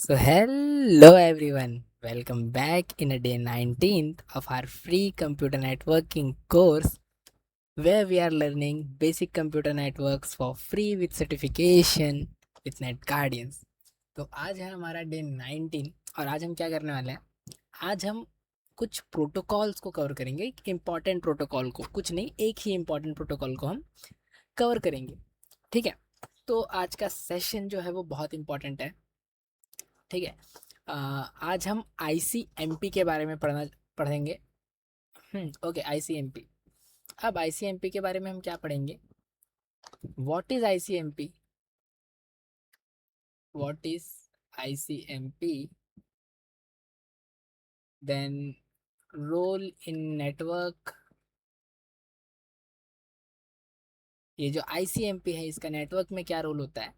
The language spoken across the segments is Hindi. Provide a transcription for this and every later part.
So, hello everyone, welcome back in a day 19th of our free computer networking course where we are learning basic computer networks for free with certification with Net Guardians. तो आज है हमारा डे 19 और आज हम क्या करने वाले हैं। आज हम कुछ प्रोटोकॉल्स को कवर करेंगे, एक इम्पॉर्टेंट प्रोटोकॉल को, कुछ नहीं एक ही इम्पॉर्टेंट प्रोटोकॉल को हम कवर करेंगे। ठीक है, तो आज का सेशन जो है वो बहुत इम्पॉर्टेंट है। ठीक है, आज हम आईसीएमपी के बारे में पढ़ेंगे। Okay, ICMP. अब आईसीएमपी के बारे में हम क्या पढ़ेंगे। What is ICMP, what is ICMP, then role in network. ये जो आईसीएमपी है इसका नेटवर्क में क्या रोल होता है।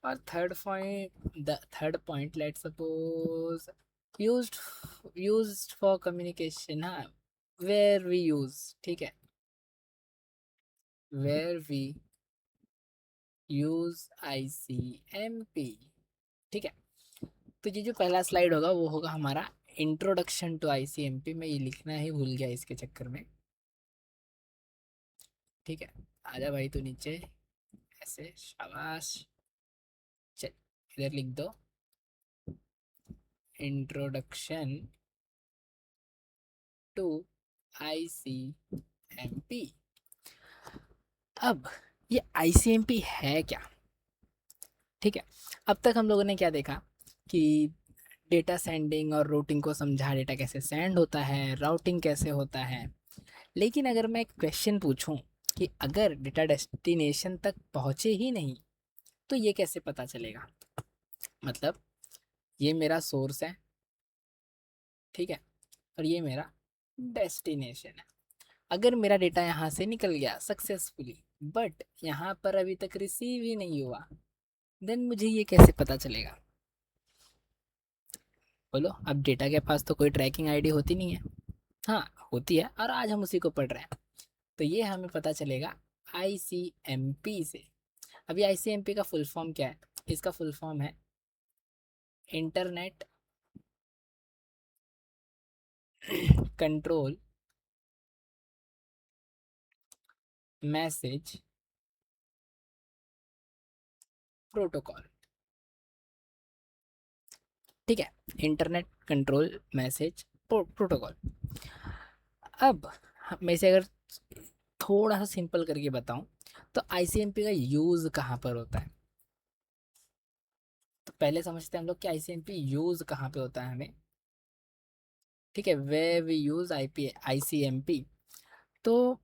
और third point let's suppose used used for communication. हाँ, वेयर वी यूज, ठीक है, वेयर वी यूज आईसीएमपी। ठीक है, तो ये जो पहला स्लाइड होगा वो होगा हमारा इंट्रोडक्शन टू आईसीएमपी। मैं ये लिखना ही भूल गया इसके चक्कर में। ठीक है, आजा भाई तू नीचे, ऐसे शाबाश। चल, इधर लिख दो इंट्रोडक्शन टू आईसीएमपी। अब ये आईसीएमपी है क्या। ठीक है, अब तक हम लोगों ने क्या देखा कि डेटा सेंडिंग और रूटिंग को समझा, डेटा कैसे सेंड होता है, राउटिंग कैसे होता है। लेकिन अगर मैं एक क्वेश्चन पूछूं कि अगर डेटा डेस्टिनेशन तक पहुंचे ही नहीं तो ये कैसे पता चलेगा। मतलब ये मेरा सोर्स है, ठीक है, और ये मेरा डेस्टिनेशन है। अगर मेरा डेटा यहाँ से निकल गया सक्सेसफुली बट यहाँ पर अभी तक रिसीव ही नहीं हुआ, देन मुझे ये कैसे पता चलेगा। बोलो, अब डेटा के पास तो कोई ट्रैकिंग आईडी होती नहीं है। हाँ होती है, और आज हम उसी को पढ़ रहे हैं। तो ये हमें पता चलेगा आईसीएमपी से। अभी आईसीएमपी का फुल फॉर्म क्या है। इसका फुल फॉर्म है इंटरनेट कंट्रोल मैसेज प्रोटोकॉल। ठीक है, इंटरनेट कंट्रोल मैसेज प्रोटोकॉल। अब मैं इसे अगर थोड़ा सा सिंपल करके बताऊं तो आईसीएमपी का यूज कहाँ पर होता है। तो पहले समझते हैं हम लोग कि आईसीएमपी यूज कहाँ पे होता है हमें। ठीक है, वे वी यूज आईसीएमपी। तो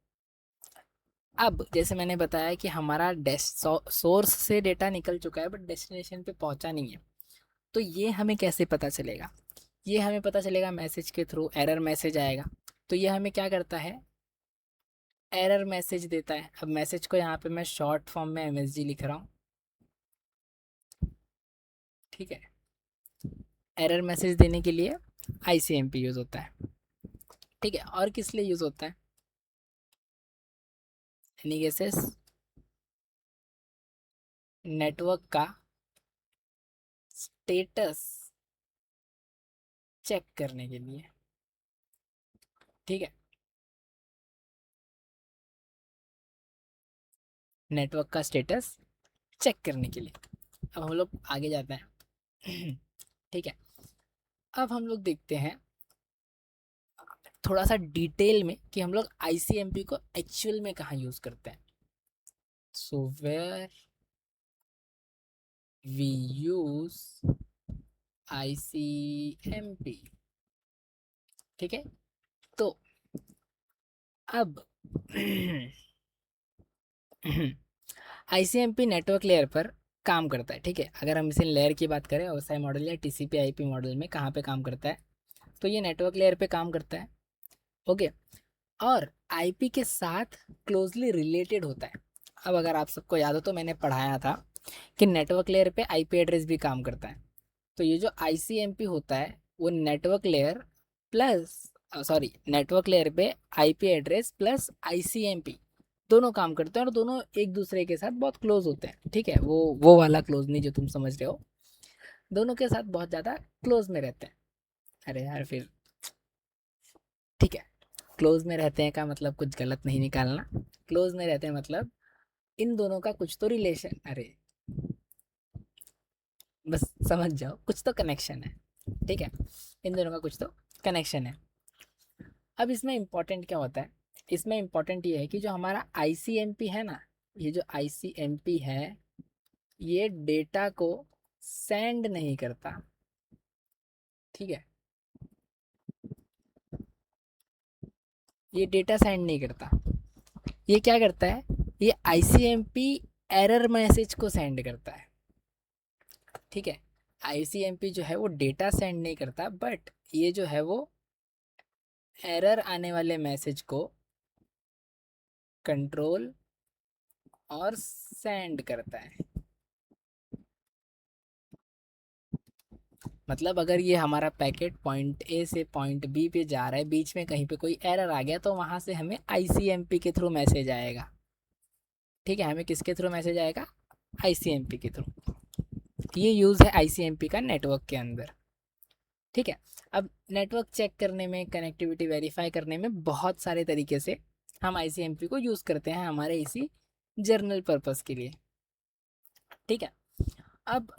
अब जैसे मैंने बताया कि हमारा सोर्स से डेटा निकल चुका है बट डेस्टिनेशन पे पहुंचा नहीं है। तो ये हमें कैसे पता चलेगा। ये हमें पता चलेगा मैसेज के थ्रू, एरर मैसेज आएगा। तो ये हमें क्या करता है, एरर मैसेज देता है। अब मैसेज को यहाँ पे मैं शॉर्ट फॉर्म में एमएसजी लिख रहा हूँ। ठीक है, एरर मैसेज देने के लिए आईसीएमपी यूज़ होता है। ठीक है, और किस लिए यूज़ होता है। Any guesses. नेटवर्क का स्टेटस चेक करने के लिए। ठीक है, नेटवर्क का स्टेटस चेक करने के लिए। अब हम लोग आगे जाते हैं। ठीक है, अब हम लोग देखते हैं थोड़ा सा डिटेल में कि हम लोग आईसीएमपी को एक्चुअल में कहाँ यूज़ करते हैं। So where we use ICMP. ठीक है, तो अब आईसीएमपी नेटवर्क लेयर पर काम करता है। ठीक है, अगर हम इसे लेयर की बात करें ओएसआई मॉडल या टीसीपी आईपी मॉडल में कहाँ पे काम करता है, तो ये नेटवर्क लेयर पे काम करता है। ओके, और आईपी के साथ क्लोजली रिलेटेड होता है। अब अगर आप सबको याद हो तो मैंने पढ़ाया था कि नेटवर्क लेयर पे आईपी एड्रेस भी काम करता है। तो ये जो आईसीएमपी होता है वो network layer plus network layer पे आईपी एड्रेस प्लस आईसीएमपी दोनों काम करते हैं और दोनों एक दूसरे के साथ बहुत क्लोज होते हैं। ठीक है, वो वाला क्लोज नहीं जो तुम समझ रहे हो। दोनों के साथ बहुत ज़्यादा क्लोज में रहते हैं। अरे यार फिर ठीक है, क्लोज में रहते हैं का मतलब कुछ गलत नहीं निकालना। क्लोज में रहते हैं मतलब इन दोनों का कुछ तो रिलेशन, अरे बस समझ जाओ, कुछ तो कनेक्शन है। ठीक है, इन दोनों का कुछ तो कनेक्शन है। अब इसमें इम्पोर्टेंट क्या होता है, इसमें इम्पोर्टेंट ये है कि जो हमारा आईसीएमपी है ना, ये जो आईसीएमपी है ये डेटा को सेंड नहीं करता। ठीक है, ये डेटा सेंड नहीं करता। ये क्या करता है, ये आईसीएमपी एरर मैसेज को सेंड करता है। ठीक है, आईसीएमपी जो है वो डेटा सेंड नहीं करता, बट ये जो है वो एरर आने वाले मैसेज को कंट्रोल और सेंड करता है। मतलब अगर ये हमारा पैकेट पॉइंट ए से पॉइंट बी पे जा रहा है, बीच में कहीं पे कोई एरर आ गया तो वहां से हमें आईसीएमपी के थ्रू मैसेज आएगा। ठीक है, हमें किसके थ्रू मैसेज आएगा, आईसीएमपी के थ्रू। ये यूज़ है आईसीएमपी का नेटवर्क के अंदर। ठीक है, अब नेटवर्क चेक करने में, कनेक्टिविटी वेरीफाई करने में बहुत सारे तरीके से हम आईसीएमपी को यूज़ करते हैं हमारे इसी जर्नल पर्पस के लिए। ठीक है, अब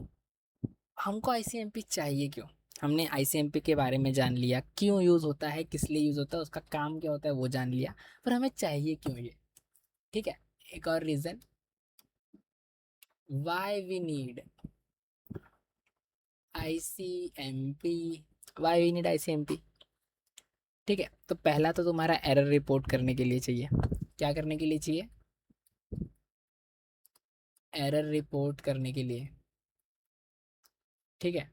हमको आईसीएमपी चाहिए क्यों, हमने आईसीएमपी के बारे में जान लिया, क्यों यूज़ होता है, किस लिए यूज़ होता है, उसका काम क्या होता है वो जान लिया, पर हमें चाहिए क्यों ये। ठीक है, एक और reason, why we need ICMP, why we need ICMP. ठीक है, तो पहला तो तुम्हारा एरर रिपोर्ट करने के लिए चाहिए। क्या करने के लिए चाहिए, एरर रिपोर्ट करने के लिए। ठीक है,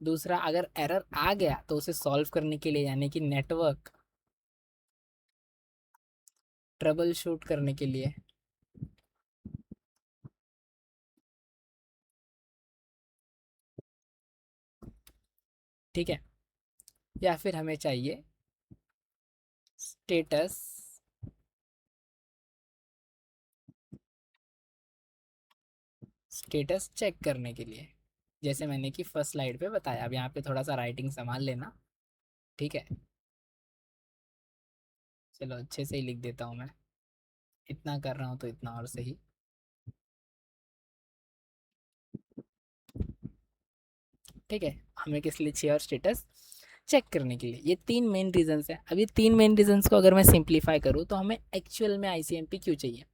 दूसरा अगर एरर आ गया तो उसे सॉल्व करने के लिए, यानी कि नेटवर्क ट्रबल शूट करने के लिए। ठीक है, या फिर हमें चाहिए स्टेटस स्टेटस चेक करने के लिए, जैसे मैंने कि फर्स्ट स्लाइड पे बताया। अब यहाँ पे थोड़ा सा राइटिंग संभाल लेना। ठीक है, चलो अच्छे से ही लिख देता हूँ मैं, इतना कर रहा हूँ तो इतना और सही। ठीक है, हमें किस लिए चाहिए, और स्टेटस चेक करने के लिए। ये तीन मेन रीजंस है। अब ये तीन मेन रीजंस को अगर मैं सिंप्लीफाई करूँ तो हमें एक्चुअल में आईसीएमपी क्यों चाहिए।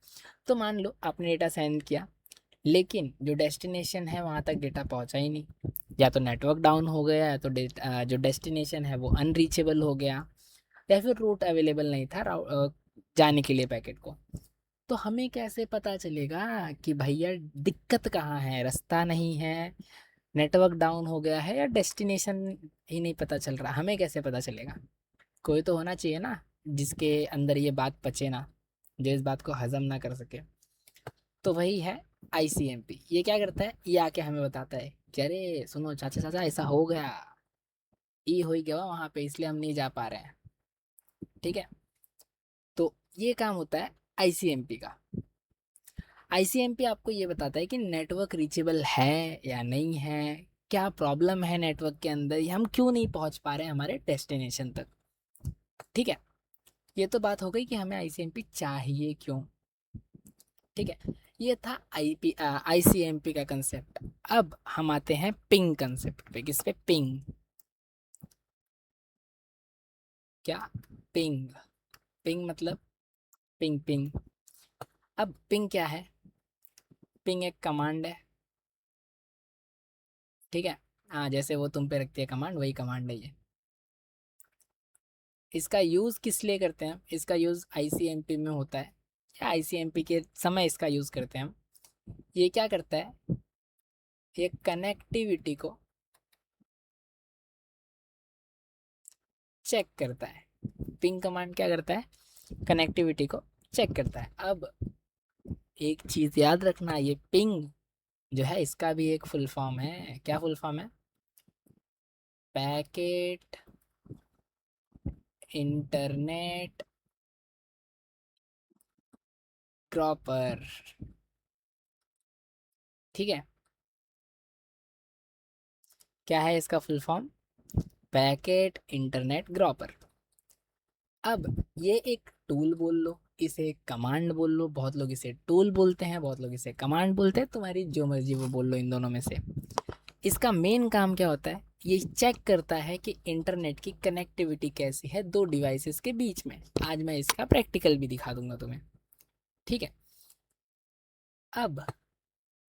तो मान लो आपने डेटा सेंड किया, लेकिन जो डेस्टिनेशन है वहाँ तक डेटा पहुँचा ही नहीं, या तो नेटवर्क डाउन हो गया, या तो जो डेस्टिनेशन है वो अनरीचेबल हो गया, या फिर रूट अवेलेबल नहीं था जाने के लिए पैकेट को। तो हमें कैसे पता चलेगा कि भैया दिक्कत कहाँ है, रास्ता नहीं है, नेटवर्क डाउन हो गया है, या डेस्टिनेशन ही नहीं पता चल रहा, हमें कैसे पता चलेगा। कोई तो होना चाहिए ना जिसके अंदर ये बात पचे ना, जो इस बात को हजम ना कर सके। तो वही है आईसीएमपी। ये क्या करता है, ये आके हमें बताता है कि अरे सुनो चाचा चाचा ऐसा हो गया, ई हो ही गया वहाँ पे, इसलिए हम नहीं जा पा रहे हैं। ठीक है, तो ये काम होता है आईसीएमपी का। आईसीएमपी आपको ये बताता है कि नेटवर्क रीचेबल है या नहीं है, क्या प्रॉब्लम है नेटवर्क के अंदर, या हम क्यों नहीं पहुंच पा रहे हैं हमारे डेस्टिनेशन तक। ठीक है, ये तो बात हो गई कि हमें आईसीएमपी चाहिए क्यों। ठीक है, ये था आईसीएमपी का कंसेप्ट। अब हम आते हैं पिंग कंसेप्ट पे। किस पे, पिंग। क्या, पिंग। पिंग मतलब पिंग पिंग। अब पिंग क्या है, पिंग एक कमांड है। ठीक है, हाँ जैसे वो तुम पे रखती है कमांड, वही कमांड है ये। इसका यूज़ किस लिए करते हैं हम, इसका यूज़ आईसीएमपी में होता है, या आईसीएमपी के समय इसका यूज़ करते हैं हम। ये क्या करता है, ये कनेक्टिविटी को चेक करता है। पिंग कमांड क्या करता है, कनेक्टिविटी को चेक करता है। अब एक चीज़ याद रखना, ये पिंग जो है इसका भी एक फुल फॉर्म है। क्या फुल फॉर्म है, पैकेट इंटरनेट ड्रॉपर। ठीक है, क्या है इसका full form? Packet internet groper. अब ये एक टूल बोल लो, इसे एक कमांड बोल लो, बहुत लोग इसे टूल बोलते हैं, बहुत लोग इसे कमांड बोलते हैं, तुम्हारी जो मर्जी वो बोल लो इन दोनों में से। इसका मेन काम क्या होता है? ये चेक करता है कि इंटरनेट की कनेक्टिविटी कैसी है दो डिवाइसेस के बीच में। आज मैं इसका प्रैक्टिकल भी दिखा दूंगा तुम्हें, ठीक है। अब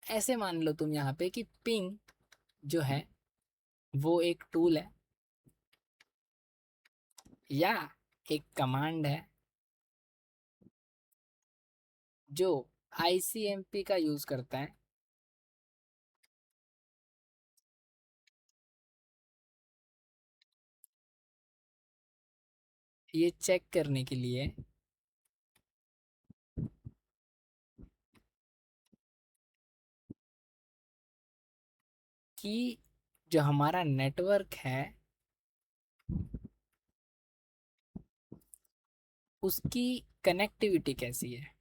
ऐसे मान लो तुम यहाँ पे कि पिंग जो है वो एक टूल है या एक कमांड है जो आईसीएमपी का यूज करता है ये चेक करने के लिए कि जो हमारा नेटवर्क है उसकी कनेक्टिविटी कैसी है।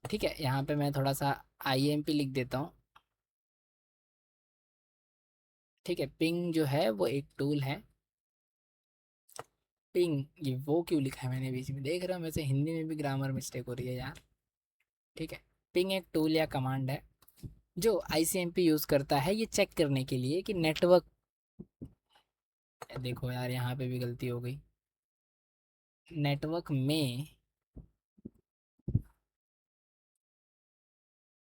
ठीक है, यहाँ पे मैं थोड़ा सा आईएमपी लिख देता हूँ। ठीक है, पिंग जो है वो एक टूल है। पिंग, ये वो क्यों लिखा है मैंने बीच में, देख रहा हूँ वैसे हिंदी में भी ग्रामर मिस्टेक हो रही है यार। ठीक है, पिंग एक टूल या कमांड है जो आईसीएमपी यूज़ करता है ये चेक करने के लिए कि नेटवर्क, देखो यार यहाँ पे भी गलती हो गई, नेटवर्क में,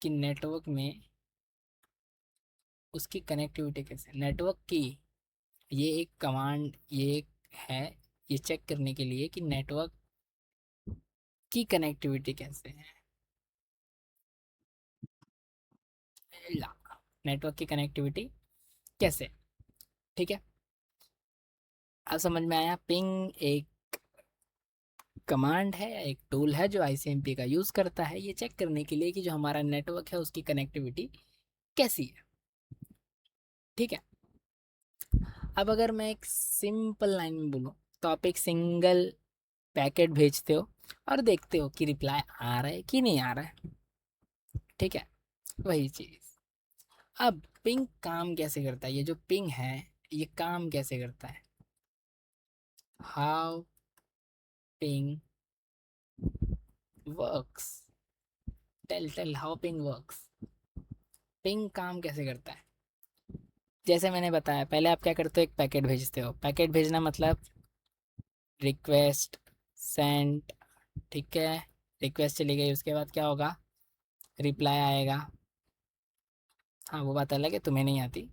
कि नेटवर्क में उसकी कनेक्टिविटी कैसे, नेटवर्क की, ये एक कमांड, ये एक है, ये चेक करने के लिए कि नेटवर्क की कनेक्टिविटी कैसे है। नेटवर्क की कनेक्टिविटी कैसे, ठीक है। अब समझ में आया, पिंग एक कमांड है या एक टूल है जो आईसीएमपी का यूज़ करता है ये चेक करने के लिए कि जो हमारा नेटवर्क है उसकी कनेक्टिविटी कैसी है, ठीक है। अब अगर मैं एक सिंपल लाइन में बोलूँ तो आप एक सिंगल पैकेट भेजते हो और देखते हो कि रिप्लाई आ रहा है कि नहीं आ रहा है, ठीक है, वही चीज़। अब पिंग काम कैसे करता है, ये जो पिंग है ये काम कैसे करता है, how ping works, tell tell how ping works. Ping काम कैसे करता है, जैसे मैंने बताया, पहले आप क्या करते हो, एक पैकेट भेजते हो। पैकेट भेजना मतलब रिक्वेस्ट सेंड, ठीक है। रिक्वेस्ट चली गई, उसके बाद क्या होगा, रिप्लाई आएगा। हाँ वो बात अलग है, तुम्हें नहीं आती,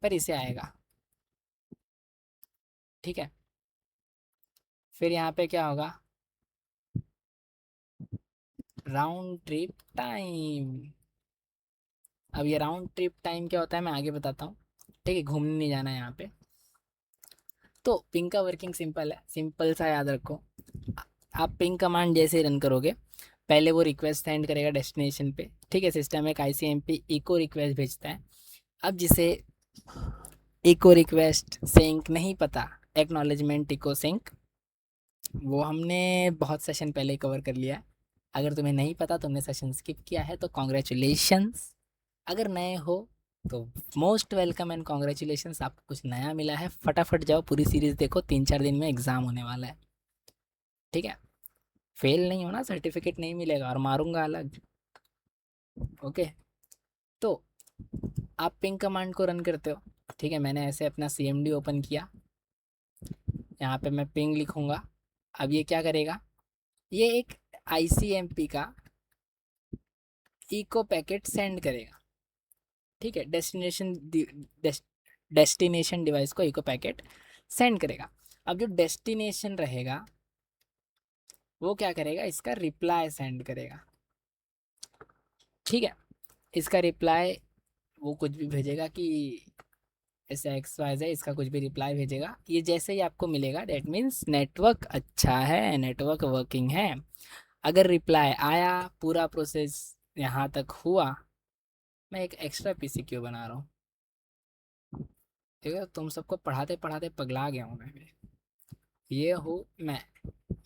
पर इसे आएगा, ठीक है। फिर यहाँ पे क्या होगा, राउंड ट्रिप टाइम। अब ये राउंड ट्रिप टाइम क्या होता है मैं आगे बताता हूँ, ठीक है, घूमने नहीं जाना है यहाँ पे। तो पिंग का वर्किंग सिंपल है, सिंपल सा याद रखो। आप पिंग कमांड जैसे रन करोगे, पहले वो रिक्वेस्ट सेंड करेगा डेस्टिनेशन पे, ठीक है। सिस्टम एक आईसीएमपी इको रिक्वेस्ट भेजता है। अब जिसे इको रिक्वेस्ट सिंक नहीं पता, एक्नॉलेजमेंट इको सिंक, वो हमने बहुत सेशन पहले कवर कर लिया है। अगर तुम्हें नहीं पता, तुमने सेशन स्किप किया है तो कॉन्ग्रेचुलेशंस। अगर नए हो तो मोस्ट वेलकम एंड कॉन्ग्रेचुलेशंस, आपको कुछ नया मिला है। फटाफट जाओ पूरी सीरीज देखो, 3-4 दिन में एग्जाम होने वाला है, ठीक है। फेल नहीं होना, सर्टिफिकेट नहीं मिलेगा और मारूंगा अलग, ओके। तो आप पिंग कमांड को रन करते हो, ठीक है। मैंने ऐसे अपना सीएमडी ओपन किया, यहाँ पे मैं पिंग लिखूंगा। अब ये क्या करेगा, ये एक आईसीएमपी का इको पैकेट सेंड करेगा, ठीक है। डेस्टिनेशन डिवाइस को इको पैकेट सेंड करेगा। अब जो डेस्टिनेशन रहेगा वो क्या करेगा, इसका रिप्लाई सेंड करेगा, ठीक है। इसका रिप्लाई वो कुछ भी भेजेगा कि ऐसा एक्स वाई है, इसका कुछ भी रिप्लाई भेजेगा। ये जैसे ही आपको मिलेगा डेट मीन्स नेटवर्क अच्छा है, नेटवर्क वर्किंग है। अगर रिप्लाई आया, पूरा प्रोसेस यहाँ तक हुआ, मैं एक एक्स्ट्रा पीसी क्यों बना रहा हूँ, ठीक है। तुम सबको पढ़ाते पढ़ाते पगला गया हूँ मैं, ये हूँ मैं,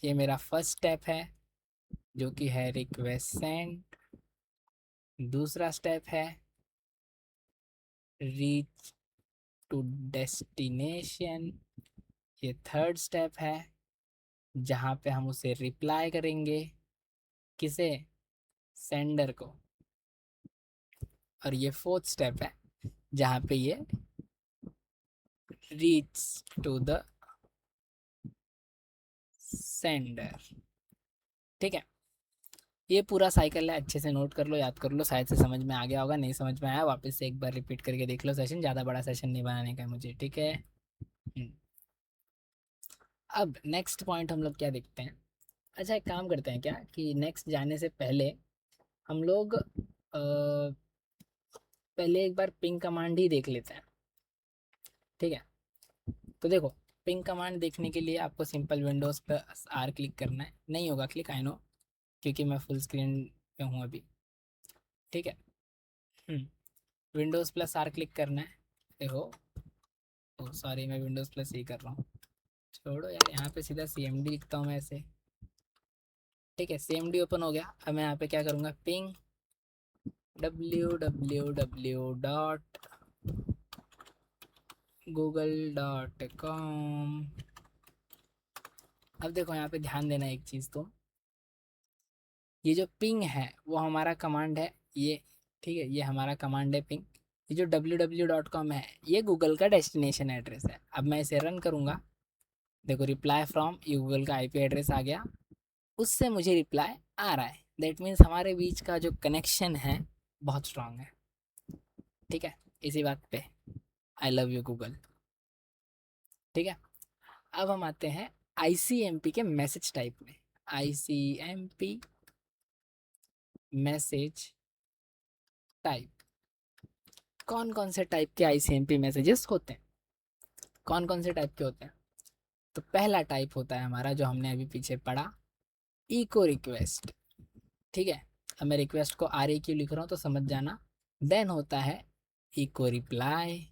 ये मेरा फर्स्ट स्टेप है जो कि है रिक्वेस्ट सेंड। दूसरा स्टेप है रीच टू डेस्टिनेशन। ये थर्ड स्टेप है जहाँ पे हम उसे रिप्लाई करेंगे, किसे, सेंडर को। और ये फोर्थ स्टेप है जहाँ पे ये रीच टू द सेंडर। ठीक है, ये पूरा साइकिल है, अच्छे से नोट कर लो, याद कर लो, शायद से समझ में आ गया होगा। नहीं समझ में आया वापस से एक बार रिपीट करके देख लो सेशन, ज़्यादा बड़ा सेशन नहीं बनाने का मुझे, ठीक है। अब नेक्स्ट पॉइंट हम लोग क्या देखते हैं। अच्छा एक काम करते हैं क्या कि नेक्स्ट जाने से पहले हम लोग पहले एक बार पिंग कमांड ही देख लेते हैं, ठीक है। तो देखो, पिंग कमांड देखने के लिए आपको सिंपल विंडोज़ पर आर क्लिक करना है। नहीं होगा क्लिक, आई नो, क्योंकि मैं फुल स्क्रीन पे हूँ अभी, ठीक है। विंडोज़ प्लस आर क्लिक करना है। देखो, ओ सॉरी, मैं विंडोज़ प्लस ही कर रहा हूँ, छोड़ो यार, यहाँ पे सीधा सी एम डी लिखता हूँ मैं ऐसे, ठीक है। सी एम डी ओपन हो गया। अब मैं यहाँ पे क्या करूँगा, पिंग www.google.com। अब देखो यहाँ पे ध्यान देना एक चीज़, तो ये जो पिंग है वो हमारा कमांड है, ये, ठीक है, ये हमारा कमांड है पिंग। ये जो www.com है ये गूगल का डेस्टिनेशन एड्रेस है। अब मैं इसे रन करूँगा, देखो रिप्लाई फ्रॉम, ये गूगल का आईपी एड्रेस आ गया, उससे मुझे रिप्लाई आ रहा है। दैट मीन्स हमारे बीच का जो कनेक्शन है बहुत स्ट्रांग है, ठीक है। इसी बात पे आई लव यू गूगल, ठीक है। अब हम आते हैं आईसीएमपी के मैसेज टाइप में। आईसीएमपी मैसेज टाइप, कौन कौन से टाइप के आईसीएमपी मैसेजेस होते हैं, कौन कौन से टाइप के होते हैं। तो पहला टाइप होता है हमारा जो हमने अभी पीछे पढ़ा, इको रिक्वेस्ट, ठीक है। अब मैं रिक्वेस्ट को आर ए क्यू लिख रहा हूँ तो समझ जाना। देन होता है इको रिप्लाई,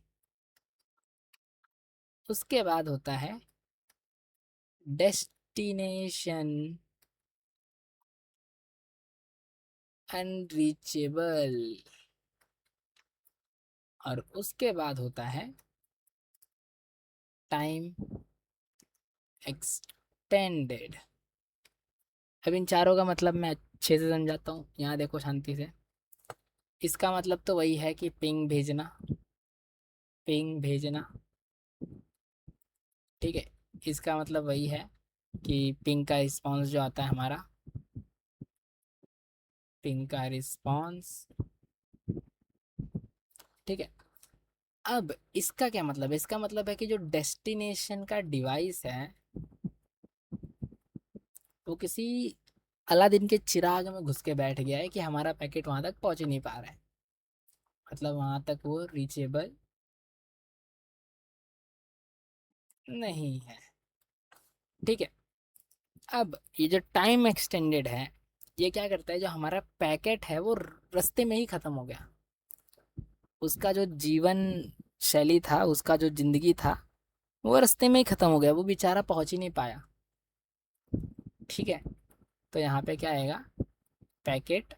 उसके बाद होता है डेस्टिनेशन अनरीचेबल, और उसके बाद होता है टाइम एक्सटेंडेड। अब इन चारों का मतलब मैं अच्छे से समझाता हूँ, यहाँ देखो शांति से। इसका मतलब तो वही है कि पिंग भेजना, पिंग भेजना, ठीक है। इसका मतलब वही है कि पिंग का रिस्पॉन्स जो आता है हमारा, पिंग का रिस्पॉन्स, ठीक है। अब इसका क्या मतलब है, इसका मतलब है कि जो डेस्टिनेशन का डिवाइस है वो किसी अलादीन के चिराग में घुस के बैठ गया है कि हमारा पैकेट वहां तक पहुंच ही नहीं पा रहा है, मतलब वहां तक वो रीचेबल नहीं है, ठीक है। अब ये जो टाइम एक्सटेंडेड है, ये क्या करता है, जो हमारा पैकेट है वो रास्ते में ही खत्म हो गया, उसका जो जीवन शैली था, उसका जो जिंदगी था वो रास्ते में ही खत्म हो गया, वो बेचारा पहुंच ही नहीं पाया, ठीक है। तो यहाँ पे क्या आएगा, पैकेट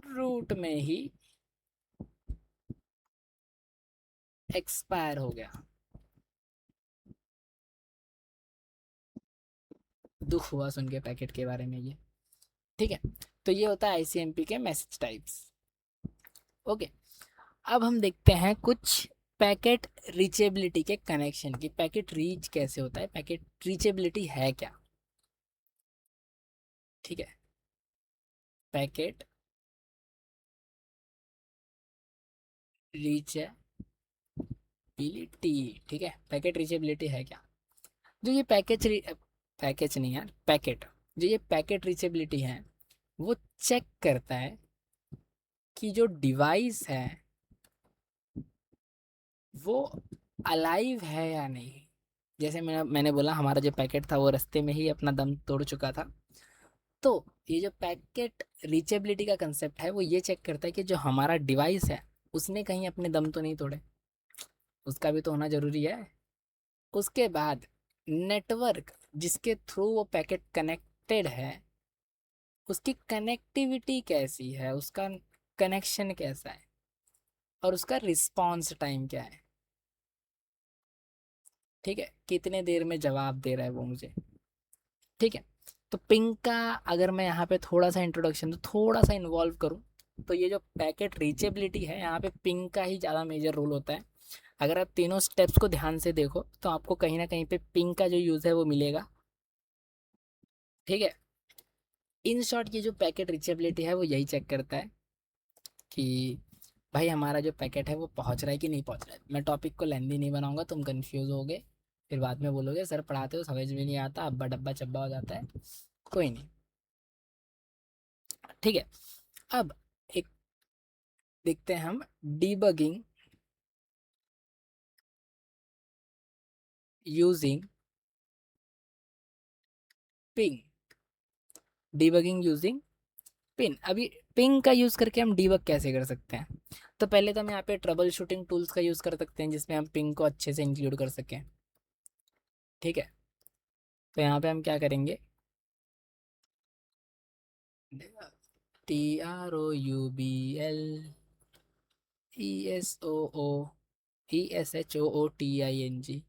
रूट में ही एक्सपायर हो गया। दुख हुआ सुन के पैकेट के बारे में ये, ठीक है। तो ये होता है आईसीएमपी के मैसेज टाइप्स, ओके। अब हम देखते हैं कुछ पैकेट रीचेबिलिटी के कनेक्शन की, पैकेट रीच कैसे होता है, पैकेट रीचेबिलिटी है क्या, ठीक है। पैकेट रीचेबिलिटी, ठीक है, पैकेट रीचेबिलिटी है क्या। जो ये पैकेज नहीं यार, पैकेट, जो ये पैकेट रीचेबिलिटी है वो चेक करता है कि जो डिवाइस है वो अलाइव है या नहीं। जैसे मैंने बोला हमारा जो पैकेट था वो रास्ते में ही अपना दम तोड़ चुका था, तो ये जो पैकेट रीचेबिलिटी का कंसेप्ट है वो ये चेक करता है कि जो हमारा डिवाइस है उसने कहीं अपने दम तो नहीं तोड़े, उसका भी तो होना जरूरी है। उसके बाद नेटवर्क जिसके थ्रू वो पैकेट कनेक्टेड है उसकी कनेक्टिविटी कैसी है, उसका कनेक्शन कैसा है और उसका रिस्पॉन्स टाइम क्या है। ठीक है, कितने देर में जवाब दे रहा है वो मुझे। ठीक है, तो पिंग का अगर मैं यहाँ पे थोड़ा सा इंट्रोडक्शन तो थोड़ा सा इन्वॉल्व करूँ तो ये जो पैकेट रीचेबिलिटी है यहाँ पे पिंग का ही ज़्यादा मेजर रोल होता है। अगर आप तीनों स्टेप्स को ध्यान से देखो तो आपको कहीं ना कहीं पे पिंग का जो यूज़ है वो मिलेगा। ठीक है, इन शॉर्ट ये जो पैकेट रीचेबिलिटी है वो यही चेक करता है कि भाई हमारा जो पैकेट है वो पहुंच रहा है कि नहीं पहुंच रहा है। मैं टॉपिक को लेंदी नहीं बनाऊंगा, तुम कंफ्यूज होगे, फिर बाद में बोलोगे सर पढ़ाते हो समझ में नहीं आता, अब्बा डब्बा चब्बा हो जाता है। कोई नहीं। ठीक है, अब एक देखते हैं हम debugging using ping. Debugging using pin. अभी पिंग का यूज़ करके हम डीबग कैसे कर सकते हैं, तो पहले तो हम यहाँ पे ट्रबल शूटिंग टूल्स का यूज़ कर सकते हैं जिसमें हम पिंग को अच्छे से इंक्लूड कर सकें। ठीक है, तो यहाँ पे हम क्या करेंगे, TROUBLESSOOTING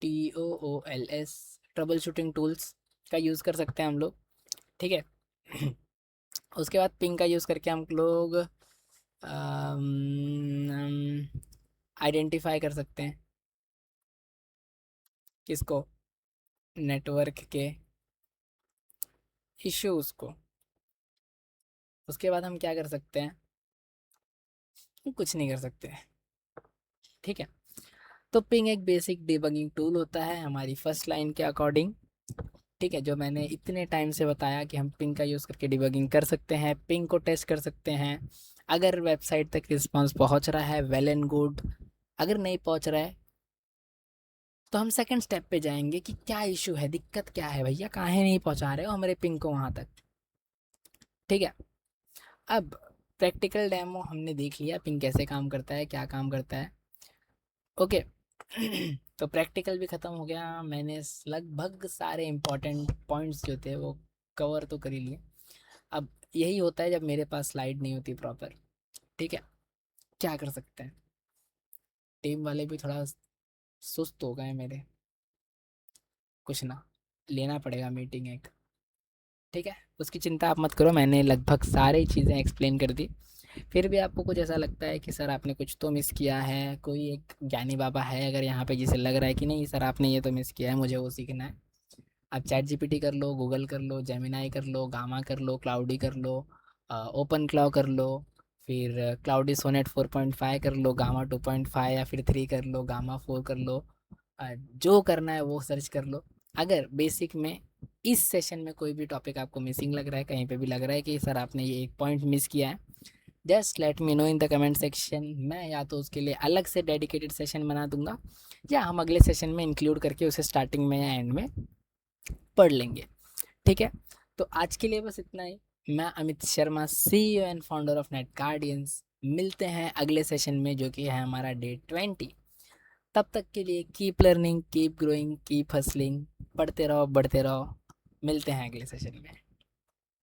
TOOLS trouble shooting tools का यूज़ कर सकते हैं हम लोग। ठीक है उसके बाद पिंग का यूज़ करके हम लोग आइडेंटिफाई कर सकते हैं किसको, नेटवर्क के इश्यूज को। उसके बाद हम क्या कर सकते हैं, कुछ नहीं कर सकते। ठीक है, तो पिंग एक बेसिक डिबगिंग टूल होता है हमारी फर्स्ट लाइन के अकॉर्डिंग। ठीक है, जो मैंने इतने टाइम से बताया कि हम पिंग का यूज़ करके डिबगिंग कर सकते हैं, पिंग को टेस्ट कर सकते हैं। अगर वेबसाइट तक रिस्पांस पहुंच रहा है वेल एंड गुड, अगर नहीं पहुंच रहा है तो हम सेकंड स्टेप पे जाएंगे कि क्या इशू है, दिक्कत क्या है भैया, काहे नहीं पहुंचा रहे हो हमारे पिंग को वहां तक। ठीक है, अब प्रैक्टिकल डेमो हमने देख लिया पिंग कैसे काम करता है, क्या काम करता है। ओके तो प्रैक्टिकल भी ख़त्म हो गया, मैंने लगभग सारे इंपॉर्टेंट पॉइंट्स जो थे वो कवर तो कर ही लिए। अब यही होता है जब मेरे पास स्लाइड नहीं होती प्रॉपर। ठीक है, क्या कर सकते हैं, टीम वाले भी थोड़ा सुस्त हो गए मेरे, कुछ ना, लेना पड़ेगा मीटिंग एक। ठीक है, उसकी चिंता आप मत करो, मैंने लगभग सारी चीज़ें एक्सप्लेन कर दी। फिर भी आपको कुछ ऐसा लगता है कि सर आपने कुछ तो मिस किया है, कोई एक ज्ञानी बाबा है अगर यहाँ पे जिसे लग रहा है कि नहीं सर आपने ये तो मिस किया है, मुझे वो सीखना है, आप चैट जीपीटी कर लो, गूगल कर लो, जेमिनाई कर लो, गामा कर लो, क्लाउडी कर लो, ओपन क्लाउ कर लो, फिर क्लाउडी सोनेट 4.5 कर लो, गामा 2.5 या फिर 3 कर लो, गामा 4 कर लो, जो करना है वो सर्च कर लो। अगर बेसिक में इस सेशन में कोई भी टॉपिक आपको मिसिंग लग रहा है, कहीं पे भी लग रहा है कि सर आपने ये एक पॉइंट मिस किया है, just let me know in the comment section. मैं या तो उसके लिए अलग से डेडिकेटेड सेशन बना दूंगा या हम अगले सेशन में इंक्लूड करके उसे स्टार्टिंग में या एंड में पढ़ लेंगे। ठीक है, तो आज के लिए बस इतना ही। मैं Amit Sharma, CEO and founder of net guardians. मिलते हैं अगले सेशन में जो कि है हमारा डे 20। तब तक के लिए keep learning, keep growing, keep hustling, पढ़ते रहो बढ़ते रहो। मिलते हैं अगले सेशन में।